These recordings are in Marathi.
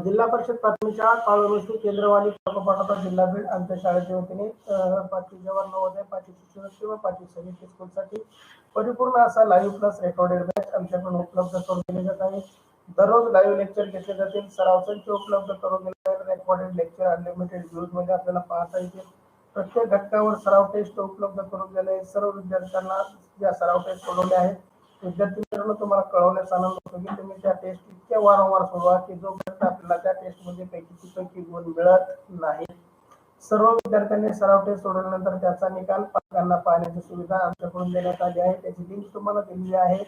जिल्हा परिषद प्राथमिक शाळा काळुनुसी केंद्रवाली पाटोदा जिल्हा बीड आमच्या शाळेच्या वतीने पाचवी जवाहर नवोदय पाचवी शिष्यवृत्ती व पाचवी समिती स्कूलसाठी परिपूर्ण असा लाईव्ह प्लस रेकॉर्डेड बॅच आमच्याकडून उपलब्ध करून दिले जात आहे. दररोज लाईव्ह लेक्चर घेतले जातील. सराव संच उपलब्ध करून दिले जाईल. रेकॉर्डेड लेक्चर अनलिमिटेड व्ह्यूज मध्ये आपल्याला पाहता येतील. प्रत्येक घटकावर सराव टेस्ट उपलब्ध करून दिले आहे. सर्व विद्यार्थ्यांना ज्या सराव टेस्ट सोडवल्या आहेत विद्यार्थी मित्रांनो तुम्हाला कळवण्यास आनंद होतो की तुम्ही त्या टेस्ट इतक्या वारंवार सोडवा की जोपर्यंत आपल्याला त्या टेस्ट मध्ये पैकी गुण मिळत नाही. सर्व विद्यार्थ्यांनी सराव टेस्ट सोडवल्यानंतर त्याचा निकाल पालकांना पाहण्याची सुविधा आमच्याकडून देण्यात आली आहे. त्याची लिंक तुम्हाला दिलेली आहे.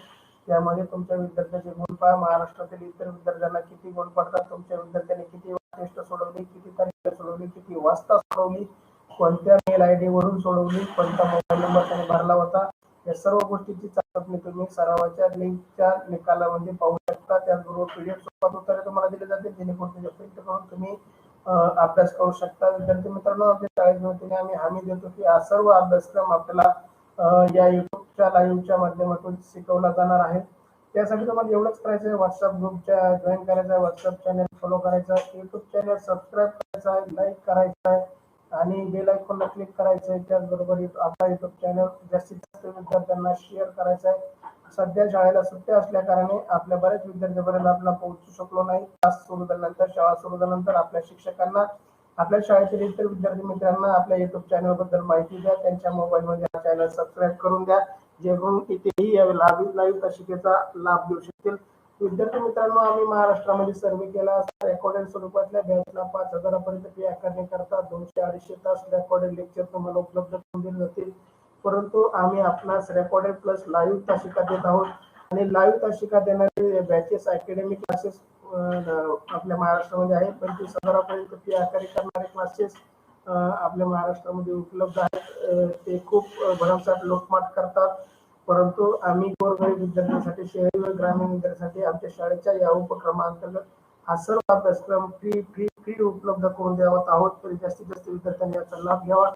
त्यामध्ये तुमच्या विद्यार्थ्यांचे गुण पहा. महाराष्ट्रातील इतर विद्यार्थ्यांना किती गुण पडतात, तुमच्या विद्यार्थ्यांनी किती टेस्ट सोडवली, किती तारीख सोडवली, किती वाजता सोडवली, कोणत्या मेल आयडी वरून सोडवली, कोणता मोबाईल नंबर त्याने भरला होता, या सर्व गोष्टीची चाचपणी तुम्ही सरावाच्या लिंकच्या निकालामध्ये पाहू शकता. त्याचबरोबर पीडीएफ स्वरूपात उत्तरे तुम्हाला दिली जातील जेणेकरून त्याचे प्रिंट करून तुम्ही अभ्यास करू शकता. विद्यार्थी मित्रांनो आपल्या शाळेच्या वतीने आम्ही हमी देतो की हा सर्व अभ्यासक्रम आपल्याला या युट्यूबच्या लाईव्हच्या माध्यमातून शिकवला जाणार आहे. त्यासाठी तुम्हाला एवढंच करायचं आहे, व्हॉट्सअप ग्रुपच्या जॉईन करायचा आहे, व्हॉट्सअप चॅनल फॉलो करायचा आहे, युट्यूब चॅनल सबस्क्राईब करायचा आहे, लाईक करायचा आहे आणि बेल आयकॉनला क्लिक करायचं आहे. त्याचबरोबर आपला युट्यूब चॅनल जास्तीत जास्त विद्यार्थ्यांना शेअर करायचा आहे. सध्या शाळेला सुट्ट्या असल्या कारणाने आपल्या बऱ्याच विद्यार्थ्यांपर्यंत आपला पोहोचू शकलो नाही. क्लास सुरू झाल्यानंतर, शाळा सुरू झाल्यानंतर आपल्या शिक्षकांना, आपल्या शाळेतील इतर विद्यार्थी मित्रांना आपल्या युट्यूब चॅनल बद्दल माहिती द्या. त्यांच्या मोबाईलमध्ये हा चॅनल सबस्क्राईब करून द्या जेणेकरून इथेही या लाईव्ह शिक्षेचा लाभ घेऊ शकतील. विद्यार्थी मित्रांनो आम्ही महाराष्ट्रामध्ये सर्वे केला. रेकॉर्डेड स्वरूपातल्या बॅचला 5,000 पर्यंत फी आकारणी करता 200-250 तास रेकॉर्डेड लेक्चर तुम्हाला उपलब्ध करून दिले जातील. परंतु आम्ही आपणास रेकॉर्डेड प्लस लाईव्ह तासिका देत आहोत आणि लाईव्ह तासिका देणारे बॅचेस अकॅडमी क्लासेस आपल्या महाराष्ट्रामध्ये आहेत. 25,000 पर्यंत फी आकारणी करणारे क्लासेस आपल्या महाराष्ट्रामध्ये उपलब्ध आहेत. ते खूप भरमसाठ लोकमाट करतात. परंतु आम्ही गोरगरीब विद्यार्थ्यांसाठी, शहरी व ग्रामीण विद्यार्थ्यांसाठी आमच्या शाळेच्या या उपक्रमांतर्गत हा सर्व अभ्यासक्रम फ्री उपलब्ध करून देत आहोत. तरी जास्तीत जास्त विद्यार्थ्यांनी याचा लाभ घ्यावा.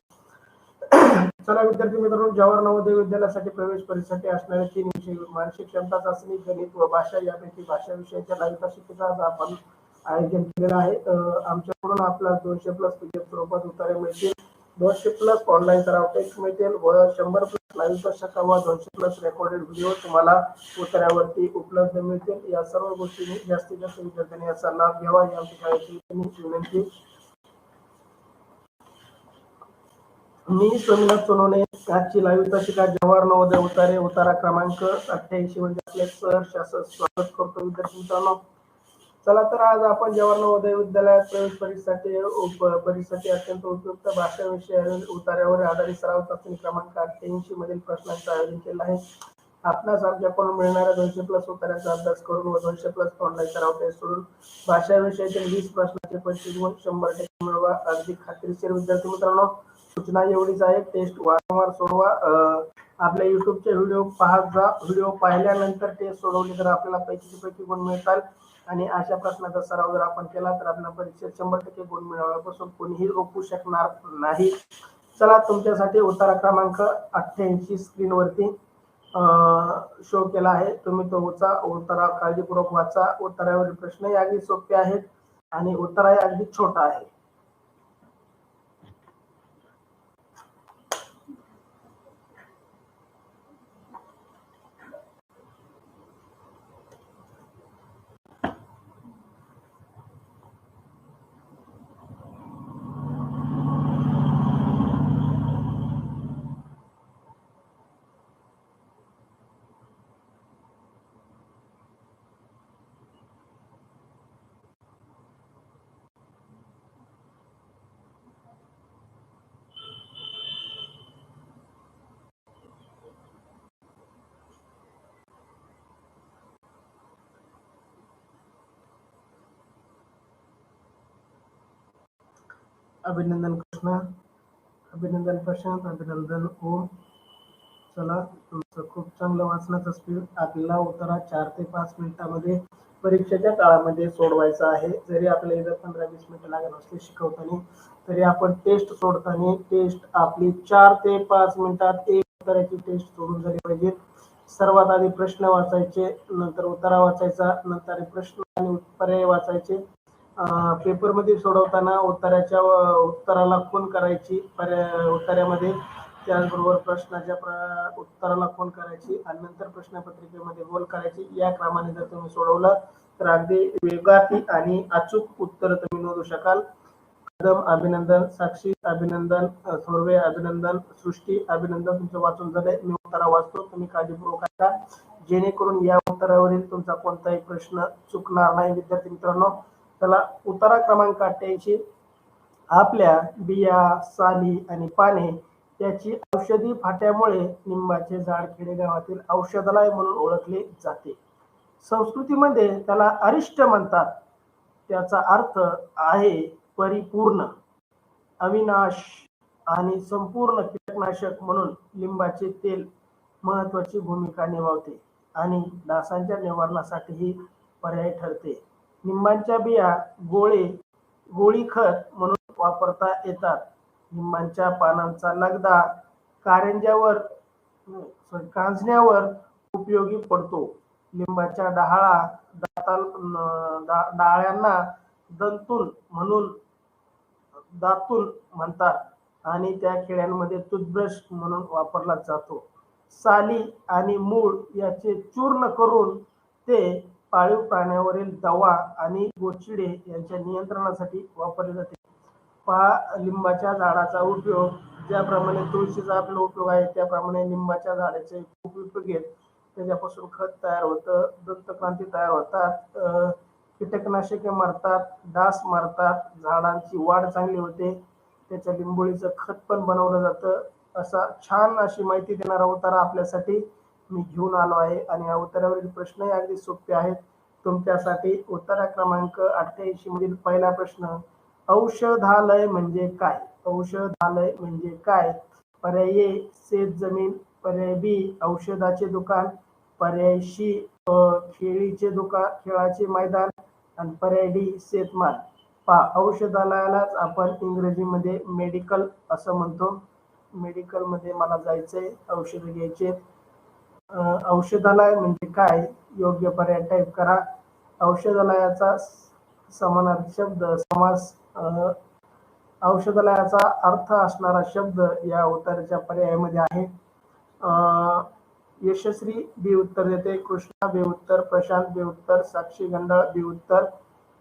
चला विद्यार्थी मित्रांनो, जवाहर नवोदय विद्यालयासाठी प्रवेश परीक्षेसाठी असणारे 3 विषय मानसिक क्षमता चाचणी, गणित व भाषा यापैकी भाषा विषयाच्या लाईव्ह शिक्षेचा आज आपण आयोजन केलेलं आहे. आमच्याकडून आपल्याला 200 प्लस पीडीएफ स्वरूपात उत्तरे मिळतील, 200 प्लस ऑनलाईन सराव टेस्ट मिळतील व 100 प्लस लाईव्ह तासिका व 200 प्लस रेकॉर्डेड व्हिडिओ तुम्हाला उत्तरावरती उपलब्ध मिळतील. या सर्व गोष्टी जास्तीत जास्त विद्यार्थ्यांनी याचा लाभ घ्यावा ही आमच्या शाळेची विनंती. मी सोमनाथ सोनवणे, आजची लाईव्ह तासिका जवाहर नवोदय उतारा क्रमांक 88 मध्ये आपले सहर्ष स्वागत करतो. विद्यार्थी मित्रांनो चला तर आज आपण जवाहर नवोदय विद्यालयात प्रवेश परीक्षेसाठी अत्यंत उपयुक्त भाषा विषय उतार्यावर आधारित सराव चाचणी क्रमांक 88 मधील प्रश्नांचं आयोजन केलं आहे. आपणास आमच्याकडून मिळणाऱ्या 200 प्लस उत्तरांचा अभ्यास करून व 200 प्लस ऑनलाईन सराव टेस्ट करून भाषा विषयातील 20 प्रश्नाचे 25 गुण 100% मिळवा. अगदी खात्रीशीर. विद्यार्थी मित्रांनो सूचना एवढीच आहे, टेस्ट वारंवार सोडवा. आपल्या युट्यूबचे व्हिडिओ पाहत जा. व्हिडिओ पाहिल्यानंतर टेस्ट सोडवली तर आपल्याला पैकी गुण मिळतात आणि अशा प्रश्नाचा सराव जर आपण केला तर आपल्या परीक्षेत 100% गुण मिळवण्यापासून कोणीही रोखू शकणार नाही. चला तुमच्यासाठी उतारा क्रमांक 88 स्क्रीनवरती शो केला आहे. तुम्ही तो उतारा काळजीपूर्वक वाचा. उत्तरावरील प्रश्नही अगदी सोपे आहेत आणि उत्तरही अगदी छोटा आहे. अभिनंदन कृष्णा, अभिनंदन प्रशांत, अभिनंदन ओम. चला तुमचं खूप चांगलं वाचनाचं स्पीड. आपल्याला उत्तरा 4 ते 5 मिनिटांमध्ये परीक्षेच्या काळामध्ये सोडवायचं आहे. जरी आपल्याला इथं 15-20 मिनिटं लागत असले शिकवताना तरी आपण टेस्ट सोडताना टेस्ट आपली 4 ते 5 मिनिटात एक उत्तराची टेस्ट सोडून झाली पाहिजे. सर्वात आधी प्रश्न वाचायचे, नंतर उत्तरा वाचायचा, नंतर प्रश्न आणि पर्याय वाचायचे पेपरमध्ये सोडवताना उत्तराला खूण करायची, उत्तरामध्ये त्याचबरोबर उत्तराला खूण करायची आणि नंतर प्रश्नपत्रिकेमध्ये गोल करायची. या क्रमाने जर तुम्ही सोडवलं तर अगदी वेगाती आणि अचूक उत्तर तुम्ही नोंदवू शकाल. कदम अभिनंदन, साक्षी अभिनंदन, थोरवे अभिनंदन, सृष्टी अभिनंदन. तुमचं वाचून झालंय. मी उत्तर वाचतो, तुम्ही काळजीपूर्वक ऐका, जेणेकरून या उत्तरावरील तुमचा कोणताही प्रश्न चुकणार नाही. विद्यार्थी मित्रांनो, चला उत्तरा क्रमांक 88. आपल्या बिया, साली आणि पाने याची औषधी फाट्यामुळे लिंबाचे झाड खेडेगावातील औषधालय म्हणून ओळखले जाते. संस्कृतीमध्ये त्याला अरिष्ट म्हणतात. त्याचा अर्थ आहे परिपूर्ण, अविनाश आणि संपूर्ण कीटकनाशक म्हणून लिंबाचे तेल महत्वाची भूमिका निभावते आणि डासांच्या निवारणासाठीही पर्याय ठरते. लिंबाच्या बिया गोळी खत म्हणून वापरता येतात. लिंबाच्या पानांचा लगदा कांजण्यावर उपयोगी पडतो. लिंबाच्या डाळ्यांना दातून म्हणतात आणि त्या खेड्यांमध्ये टूथब्रश म्हणून वापरला जातो. साली आणि मूळ याचे चूर्ण करून ते पाळीव प्राण्यावरील दवा आणि गोचिडे यांच्या नियंत्रणासाठी वापरले जाते. पहा, लिंबाच्या झाडाचा उपयोग ज्याप्रमाणे तुळशीचा आपला उपयोग आहे त्याप्रमाणे लिंबाच्या झाडाचे खूप उपयोग आहेत. त्याच्यापासून खत तयार होतं, दंतक्रांती तयार होतात, कीटकनाशके मारतात, डास मारतात, झाडांची वाढ चांगली होते. त्याच्या लिंबोळीचं खत पण बनवलं जातं. असा छान अशी माहिती देणारा उतारा आपल्यासाठी मी घेऊन आलो आहे आणि या उतारावरील प्रश्नही अगदी सोपे आहेत तुमच्यासाठी. उत्तरा क्रमांक 88 मधील पहिला प्रश्न, औषधालय म्हणजे काय? औषधालय म्हणजे काय? पर्याय ए शेत जमीन, पर्याय बी औषधाचे दुकान, पर्याय सी खेळाचे मैदान आणि पर्याय डी शेतमाल. पहा, औषधालयालाच आपण इंग्रजीमध्ये मेडिकल असं म्हणतो. मेडिकल मध्ये मला जायचंय, औषध घ्यायचे. औषधालय म्हणजे काय? योग्य पर्याय टाईप करा. औषधालयाचा समानार्थी शब्द समास, औषधालयाचा अर्थ असणारा शब्द या उत्तराच्या पर्यायामध्ये आहे. यशस्वी बी उत्तर देते, कृष्णा बी उत्तर, प्रशांत बी उत्तर, साक्षी गंडाळ बी उत्तर.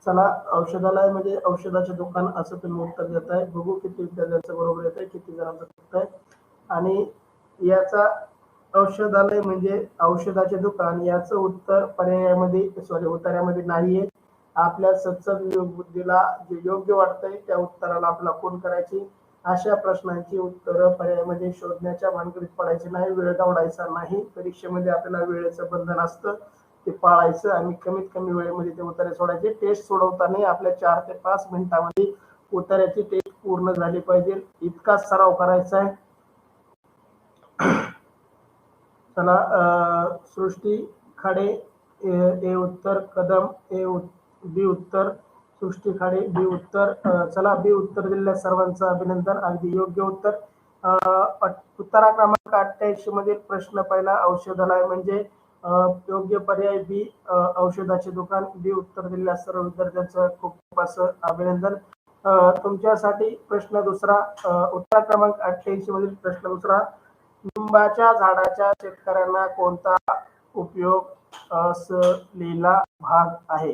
चला, औषधालय म्हणजे औषधाचे दुकान असं तुम्ही उत्तर देत आहे. बघू किती विद्यार्थ्यांचं बरोबर येत आहे, किती जणांचं चुकत आहे. आणि याचा औषधालय म्हणजे औषधाचे दुकान याचं उत्तर उत्तरामध्ये नाहीये. आपल्या सत्सद बुद्धीला जे योग्य वाटतंय त्या उत्तराला आपला खूण करायची. अशा प्रश्नांची उत्तरं पर्यायामध्ये शोधण्याच्या भानगडीत पडायचे नाही. वेळ दवडायचा नाही. परीक्षेमध्ये आपल्याला वेळेचं बंधन असतं, ते पाळायचं आणि कमीत कमी वेळेमध्ये ते उत्तरे सोडायचे. टेस्ट सोडवताना आपल्या 4 ते 5 मिनिटांमध्ये उत्तराची टेस्ट पूर्ण झाली पाहिजे, इतकाच सराव करायचा आहे. चला, सृष्टी खाडे ए उत्तर, कदम बी उत्तर, सृष्टी खाडे बी उत्तर. चला, बी उत्तर दिलेल्या सर्वांचं अभिनंदन, अगदी योग्य उत्तर. उत्तरा क्रमांक 88 मधील प्रश्न पहिला, औषधालय म्हणजे योग्य पर्याय बी औषधाचे दुकान. बी उत्तर दिलेल्या सर्व विद्यार्थ्यांचं खूप खूप असं अभिनंदन. तुमच्यासाठी प्रश्न दुसरा, उत्तरा क्रमांक 88 मधील प्रश्न दुसरा, लिंबाच्या झाडाच्या शेतकऱ्यांना कोणता उपयोग असलेला भाग आहे?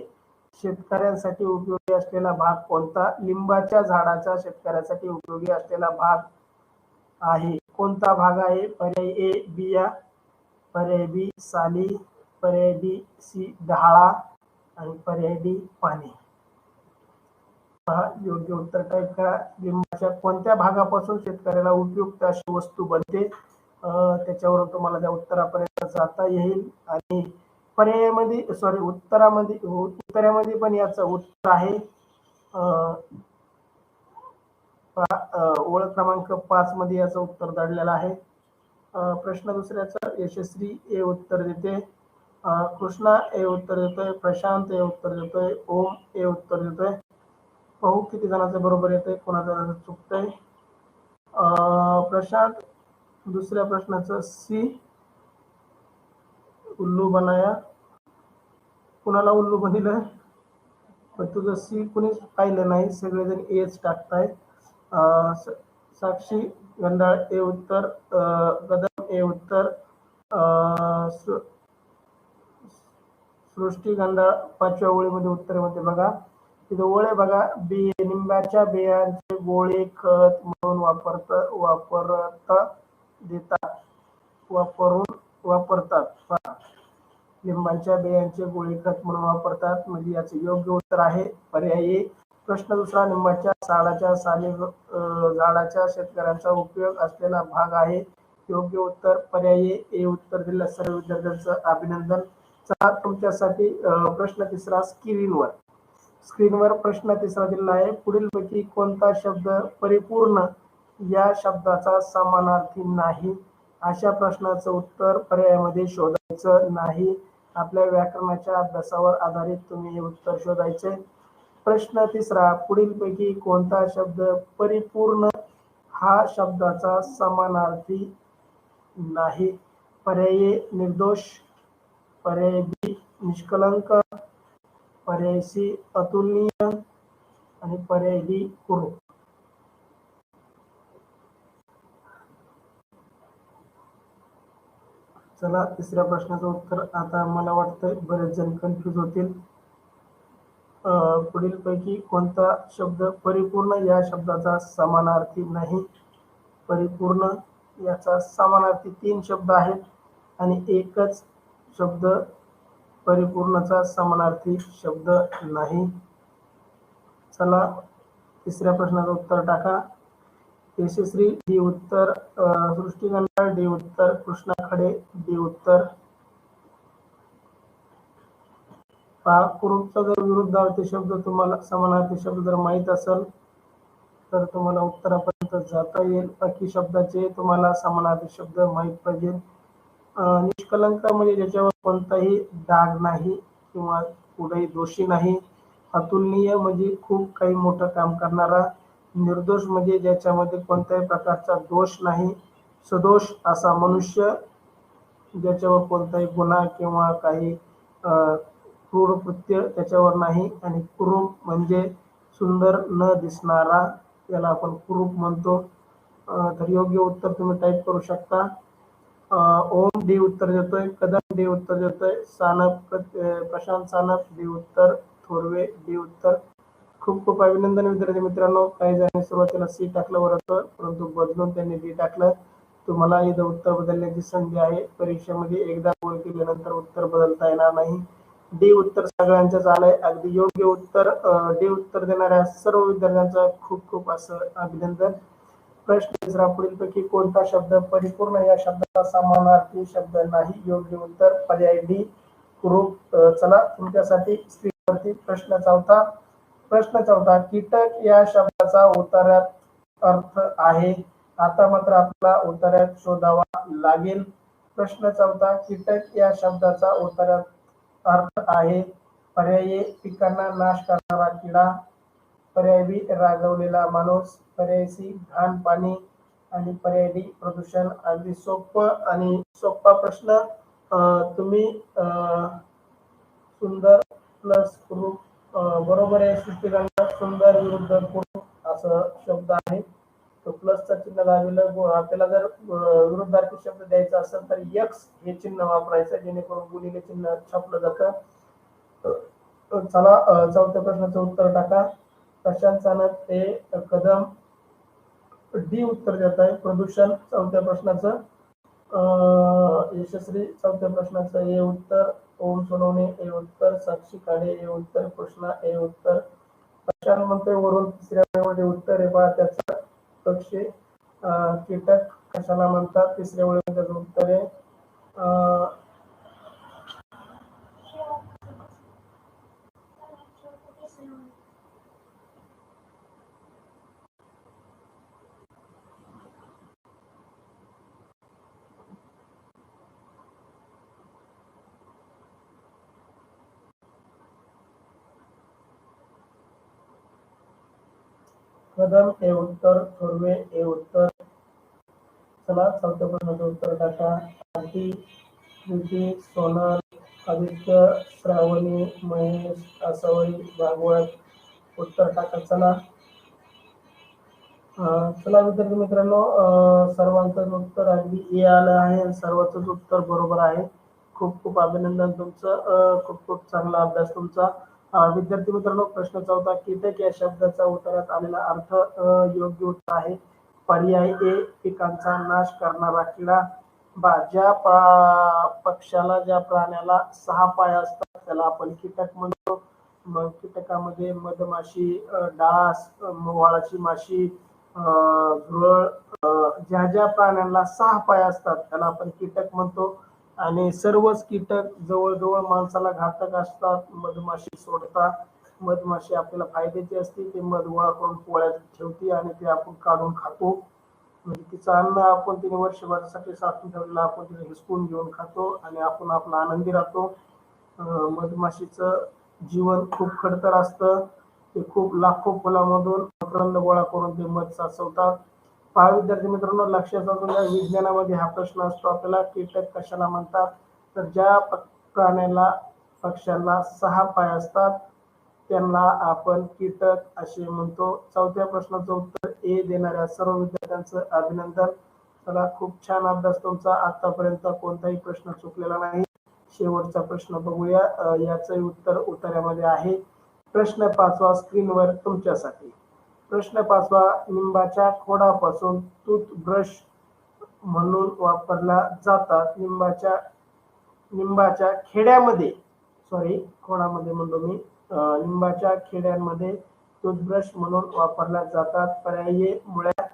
शेतकऱ्यांसाठी उपयोगी असलेला भाग कोणता? लिंबाच्या झाडाचा शेतकऱ्यासाठी उपयोगी असलेला भाग आहे. कोणता भाग आहे? पर्याय ए बिया, पर्याय बी साली, पर्याय डी सी डहाळा आणि पर्याय डी पाने. योग्य उत्तर टाईप करा. लिंबाच्या कोणत्या भागापासून शेतकऱ्याला उपयुक्त अशी वस्तू बनते? त्याच्यावरून तुम्हाला त्या उत्तरापर्यंत जाता येईल. आणि उत्तरामध्ये पण याचं उत्तर आहे. ओळख क्रमांक 5 मध्ये याचं उत्तर दडलेलं आहे. प्रश्न दुसऱ्याचं, यशस्वी ए उत्तर देते, कृष्णा ए उत्तर देतोय, प्रशांत ए उत्तर देतोय, ओम ए उत्तर देतोय. पाहू किती जणांचं बरोबर येतंय, कोणाचं चुकतंय. प्रशांत दुसऱ्या प्रश्नाचं सी उल्लू बनाया. कुणाला उल्लू बनलं? पण तुझं सी कुणीच पाहिलं नाही, सगळेजण एच टाकतायत. साक्षी गंडाळ ए उत्तर, कदम ए उत्तर, सृष्टी गंडाळ 5व्या ओळीमध्ये उत्तरामध्ये बघा, तिथे ओळ आहे बघा, निंबाच्या बियांचे गोळे खत म्हणून वापरता देतात, वापरतात. लिंबाच्या बियांचे गोळे खत म्हणून वापरतात, म्हणजे याचे योग्य उत्तर आहे पर्याय ए. प्रश्न दुसरा, लिंबाच्या सालाच्या झाडाच्या शेतकऱ्यांचा उपयोग असलेला भाग आहे. योग्य उत्तर पर्याय ए उत्तर दिलेल्या सर्व विद्यार्थ्यांचं अभिनंदन. चला तुमच्यासाठी प्रश्न तिसरा स्क्रीनवर प्रश्न तिसरा दिलेला आहे. पुढीलपैकी कोणता शब्द परिपूर्ण या शब्दाचा समानार्थी नाही? अशा प्रश्नाचं उत्तर पर्यायामध्ये शोधायचं नाही. आपल्या व्याकरणाच्या अभ्यासावर आधारित तुम्ही हे उत्तर शोधायचे. प्रश्न तिसरा, पुढीलपैकी कोणता शब्द परिपूर्ण हा शब्दाचा समानार्थी नाही? पर्याय ए निर्दोष, पर्याय बी निष्कलंक, पर्याय सी अतुलनीय आणि पर्याय डी कुरूप. चला तिसऱ्या प्रश्नाचं उत्तर. आता मला वाटतंय बरेच जण कन्फ्यूज होतील. पुढीलपैकी कोणता शब्द परिपूर्ण या शब्दाचा समानार्थी नाही? परिपूर्ण याचा समानार्थी 3 शब्द आहेत आणि एकच शब्द परिपूर्णचा समानार्थी शब्द नाही. चला तिसऱ्या प्रश्नाचं उत्तर टाका. यशस्वी डी उत्तर, सृष्टी गंडाळ डी उत्तर, कृष्णा खडे डी उत्तर. कुरूपचा जर विरुद्धार्थी शब्द तुम्हाला समानार्थी शब्द जर माहीत असेल तर तुम्हाला उत्तरापर्यंत जाता येईल. बाकी शब्दाचे तुम्हाला समानार्थी शब्द माहीत पाहिजे. निष्कलंक म्हणजे ज्याच्यावर कोणताही डाग नाही किंवा कुठेही दोषी नाही. अतुलनीय म्हणजे खूप काही मोठं काम करणारा. निर्दोष म्हणजे ज्याच्यामध्ये कोणत्याही प्रकारचा दोष नाही. सदोष असा मनुष्य ज्याच्यावर कोणताही गुन्हा किंवा काही क्रूर कृत्य त्याच्यावर नाही. आणि कुरूप म्हणजे सुंदर न दिसणारा, याला आपण कुरूप म्हणतो. तर योग्य उत्तर तुम्ही टाईप करू शकता. ओम डी उत्तर देतोय, कदम डी उत्तर देतोय, सानप प्रशांत सानप डी उत्तर, थोरवे डी उत्तर. खूप खूप अभिनंदन विद्यार्थी मित्रांनो. काही जणांनी सुरुवातीला सी टाकलं होतं, परंतु बदलून त्यांनी डी टाकलं. तुम्हाला इथं उत्तर बदलण्याची संधी आहे. परीक्षेमध्ये एकदा गोळ केल्यानंतर उत्तर बदलता येणार नाही. डी उत्तर सगळ्यांचं आलंय. अगदी योग्य उत्तर डी उत्तर देणाऱ्या सर्व विद्यार्थ्यांचं खूप खूप असं अभिनंदन. प्रश्न तिसरा, पुढीलपैकी कोणता शब्द परिपूर्ण या शब्दाचा समानार्थी शब्द नाही? योग्य उत्तर पर्याय डी कुरूप. चला तुमच्यासाठी स्क्रीनवरती प्रश्न चौथा, कीटक या शब्दाचा उतार्यात अर्थ आहे. आता मात्र आपला उतार्यात शोधावा लागेल. प्रश्न चौथा, कीटक या शब्दाचा उतार्यात अर्थ आहे. पर्याय ए पिकांना नाश करणारा किडा, पर्याय बी रागवलेला माणूस, पर्याय सी घाण पाणी आणि पर्याय डी प्रदूषण. अगदी सोपा प्रश्न. तुम्ही सुंदर प्लस कुरूप बरोबर आहे. सृष्टीगंध सुंदर विरुद्ध कुरूप असं शब्द आहे. तो प्लसचं चिन्ह दाबलं. आपल्याला जर विरुद्धार्थी शब्द द्यायचा असेल तर एक्स हे चिन्ह वापरायचं, जेणेकरून गुणिले चिन्ह छापलं जातं. चला चौथ्या प्रश्नाचं उत्तर टाका. प्रशांत सानप हे कदम डी उत्तर देत आहे. प्रदूषण चौथ्या प्रश्नाचं. यशस्वी चौथ्या प्रश्नाचं ए उत्तर, ओम सोनवणे ए उत्तर, साक्षी काढे ए उत्तर, कृष्णा ए उत्तर. प्रशांत म्हणतोय वरून तिसऱ्या उत्तर आहे बा त्याचं पक्षी कीटक कशाला म्हणतात? तिसऱ्या वेळेस त्याचं उत्तर आहे कदम ए उत्तर, थोरवे ए उत्तर. चला चौथ्या प्रश्नाचं उत्तर टाका. आरती, प्रीती, सोनल, आदित्य, श्रावणी, महेश, आसावरी, भागवत उत्तर टाका. चला चला विद्यार्थी मित्रांनो, सर्वांचंच उत्तर अगदी ए आलं आहे आणि सर्वांचंच उत्तर बरोबर आहे. खूप खूप अभिनंदन तुमचं. खूप खूप चांगला अभ्यास तुमचा. विद्यार्थी मित्रांनो, प्रश्न 14, कीटक या शब्दाचा उत्तरात आलेला अर्थ योग्य उत्तर आहे. पर्याय ए, पिकांचा नाश करणारा किडा. ज्या पक्षाला, ज्या प्राण्याला 6 पाय असतात त्याला आपण कीटक म्हणतो. मग कीटकामध्ये मधमाशी, डास, वाळाची माशी, झुरळ, ज्या ज्या प्राण्यांना 6 पाय असतात त्याला आपण कीटक म्हणतो. आणि सर्वच कीटक जवळजवळ माणसाला घातक असतात. मधमाशी सोडता, मधमाशी आपल्याला फायद्याची असते. ते मध गोळा करून पोळ्यात ठेवते आणि ते आपण काढून खातो. म्हणजे तिचं अन्न आपण तिने वर्षभरासाठी साठवून ठेवलेलं आपण तिने हिसकून घेऊन खातो आणि आपण आपला आनंदी राहतो. मधमाशीचं जीवन खूप खडतर असतं. ते खूप लाखो फुलामधून मकरंद गोळा करून ते मध साचवतात. पहा विद्यार्थी मित्रांनो, लक्षात असू द्या, विज्ञानामध्ये हा प्रश्न असतो आपल्याला, कीटक कशाला म्हणतात. तर ज्या प्राण्याला, पक्ष्यांना 6 पाय असतात त्यांना आपण कीटक असे म्हणतो. चौथ्या प्रश्नाचं उत्तर ए देणाऱ्या सर्व विद्यार्थ्यांचं अभिनंदन. चला, खूप छान अभ्यास तुमचा. आतापर्यंत कोणताही प्रश्न चुकलेला नाही. शेवटचा प्रश्न बघूया. याचंही उत्तर उत्तरामध्ये आहे. प्रश्न 5वा स्क्रीनवर तुमच्यासाठी. प्रश्न 5वा, लिंबाच्या खोडापासून टूथब्रश म्हणून वापरला जातात. लिंबाच्या खेड्यामध्ये, सॉरी खोडामध्ये म्हणतो मी, लिंबाच्या खेड्यांमध्ये टूथब्रश म्हणून वापरल्या जातात. पर्याय ए, मुळ्या.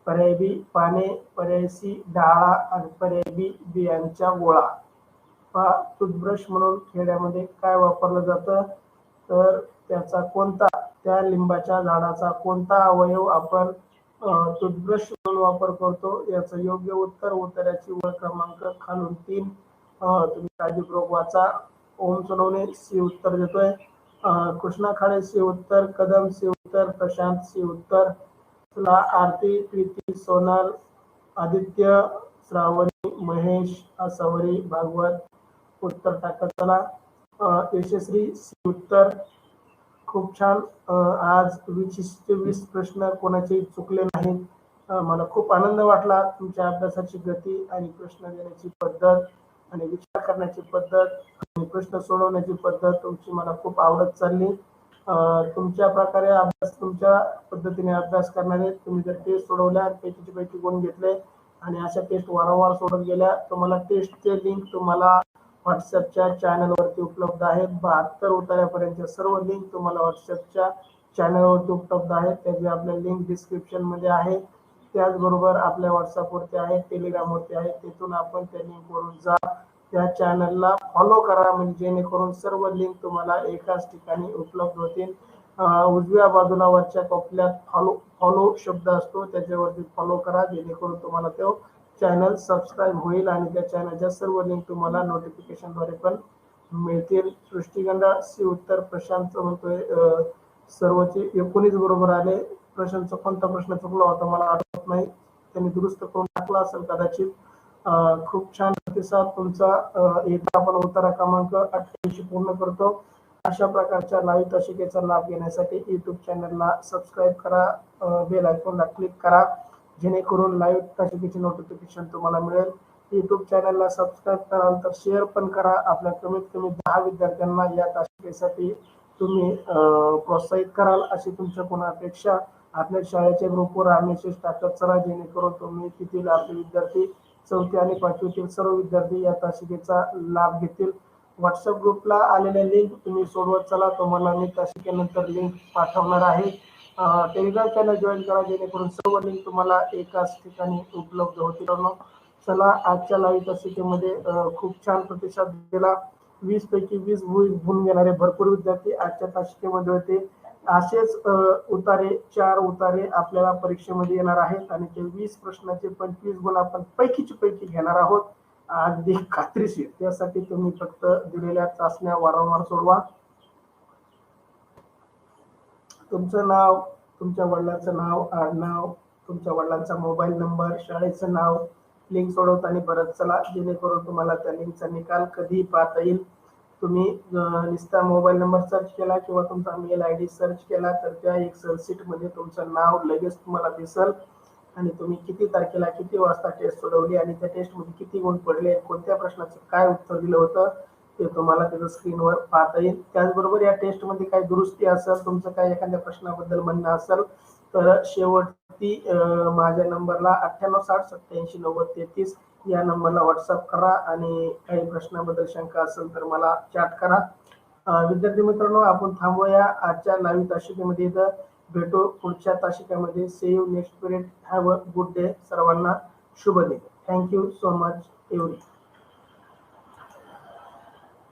पर्याय बी, पाने. पर्याय सी, डाळा. आणि पर्याय बी, बियांच्या गोळा. टूथब्रश म्हणून खेड्यामध्ये काय वापरलं जातं, तर त्याचा कोणता, त्या लिंबाच्या झाडाचा कोणता अवयव आपण टूथब्रश म्हणून वापर करतो. याचं योग्य उत्तर, उत्तराची ओळ क्रमांक खालून 3. तुम्ही काळजीपूर्वक वाचा. ओम सोनवणे सी उत्तर देतोय. कृष्णा खाडे सी उत्तर. कदम सी उत्तर. प्रशांत सी उत्तर. आरती, प्रीती, सोनल, आदित्य, श्रावणी, महेश, आसावरी, भागवत उत्तर टाका. चला, यशस्वी सी उत्तर. खूप छान. आज 20 प्रश्न कोणाचे चुकले नाहीत. मला खूप आनंद वाटला. तुमच्या अभ्यासाची गती आणि प्रश्न देण्याची पद्धत आणि विचार करण्याची पद्धत आणि प्रश्न सोडवण्याची पद्धत तुमची मला खूप आवडत चालली. तुमच्या प्रकारे अभ्यास, तुमच्या पद्धतीने अभ्यास करणारे तुम्ही जर टेस्ट सोडवल्या, पैकीचे पैकी गुण घेतले आणि अशा टेस्ट वारंवार सोडत गेल्या, तुम्हाला टेस्टचे लिंक तुम्हाला व्हॉट्सअपच्या चॅनलवरती उपलब्ध आहेत. 72 उतार्यापर्यंत सर्व लिंक तुम्हाला व्हॉट्सअपच्या चॅनलवरती उपलब्ध आहेत. त्याची आपल्या लिंक डिस्क्रिप्शन मध्ये आहे. त्याचबरोबर आपल्या व्हॉट्सअपवरती आहे, टेलिग्रामवरती आहे. तिथून आपण त्या लिंकवरून जा, त्या चॅनलला फॉलो करा, म्हणजे जेणेकरून सर्व लिंक तुम्हाला एकाच ठिकाणी उपलब्ध होतील. उजव्या बाजूला वरच्या कोपऱ्यात फॉलो शब्द असतो, त्याच्यावरती फॉलो करा, जेणेकरून तुम्हाला तो चॅनल सबस्क्राईब होईल आणि त्या चॅनलच्या सर्व लिंक तुम्हाला नोटिफिकेशनद्वारे पण मिळतील. सृष्टीगंधा सी उत्तर. प्रशांत म्हणतोय सर्वचे 19 बरोबर आले. प्रश्नांचा कोणता प्रश्न चुकला होता मला आठवत नाही, त्यांनी दुरुस्त करून टाकला असेल कदाचित. खूप छान प्रतिसाद तुमचा. एकदा आपण उत्तर क्रमांक 88 पूर्ण करतो. अशा प्रकारच्या लाईव्ह तासिकेचा लाभ घेण्यासाठी युट्यूब चॅनलला सबस्क्राईब करा, बेल आयकॉनला क्लिक करा, जेणेकरून लाईव्ह तासिकेचे नोटिफिकेशन तुम्हाला मिळेल. युट्यूब चॅनलला सबस्क्राईब कराल तर शेअर पण करा. आपल्या कमीत कमी 10 विद्यार्थ्यांना या तासिकेसाठी तुम्ही प्रोत्साहित कराल अशी तुमच्याकडून अपेक्षा. आपल्या शाळेच्या ग्रुपवर मेसेज टाकत चला, जेणेकरून तुम्ही तिथील आपले विद्यार्थी 4थी आणि 5वीतील सर्व विद्यार्थी या तासिकेचा लाभ घेतील. व्हॉट्सअप ग्रुपला आलेल्या लिंक तुम्ही सोडवत चला, तुम्हाला मी तासिकेनंतर लिंक पाठवणार आहे. टेलिग्राम चॅनल जॉईन करा, जेणेकरून सर्व लिंक तुम्हाला एकाच ठिकाणी उपलब्ध होतील. चला, आजच्या लाईव्ह तासिकेमध्ये खूप छान प्रतिसाद दिला. 20 पैकी 20 गुण घेणारे भरपूर विद्यार्थी आजच्या तासिकेमध्ये होते. असेच उतारे 4 उतारे आपल्याला परीक्षेमध्ये येणार आहेत आणि ते 20 प्रश्नाचे 25 गुण आपण पैकीचे पैकी घेणार आहोत, अगदी खात्रीशीर. त्यासाठी तुम्ही फक्त दिलेल्या चाचण्या वारंवार सोडवा. तुमचं नाव, तुमच्या वडिलांचं नाव, आडनाव, तुमच्या वडिलांचा मोबाईल नंबर, शाळेचं नाव लिंक सोडवताना परत चला, जेणेकरून तुम्हाला त्या लिंकचा निकाल कधी पाहता येईल. तुम्ही नुसता मोबाईल नंबर सर्च केला किंवा तुमचा मेल आय डी सर्च केला तर त्या एक्सेल शीटमध्ये तुमचं नाव लगेच तुम्हाला दिसेल आणि तुम्ही किती तारखेला किती वाजता टेस्ट सोडवली आणि त्या टेस्टमध्ये किती गुण पडले, कोणत्या प्रश्नाचं काय उत्तर दिलं होतं ते तुम्हाला त्याचं स्क्रीनवर पाहता येईल. त्याचबरोबर या टेस्टमध्ये काही दुरुस्ती असेल, तुमचं काही एखाद्या प्रश्नाबद्दल म्हणणं असेल तर शेवटी माझ्या नंबरला 9860879033 या नंबरला व्हॉट्सअप करा आणि काही प्रश्नाबद्दल शंका असेल तर मला चॅट करा. विद्यार्थी मित्रांनो, आपण थांबूया आजच्या लाईव्ह तासिकेमध्ये. इथं भेटू पुढच्या तासिकेमध्ये. See you next period. Have a good day. सर्वांना शुभ दिन. Thank you so much every.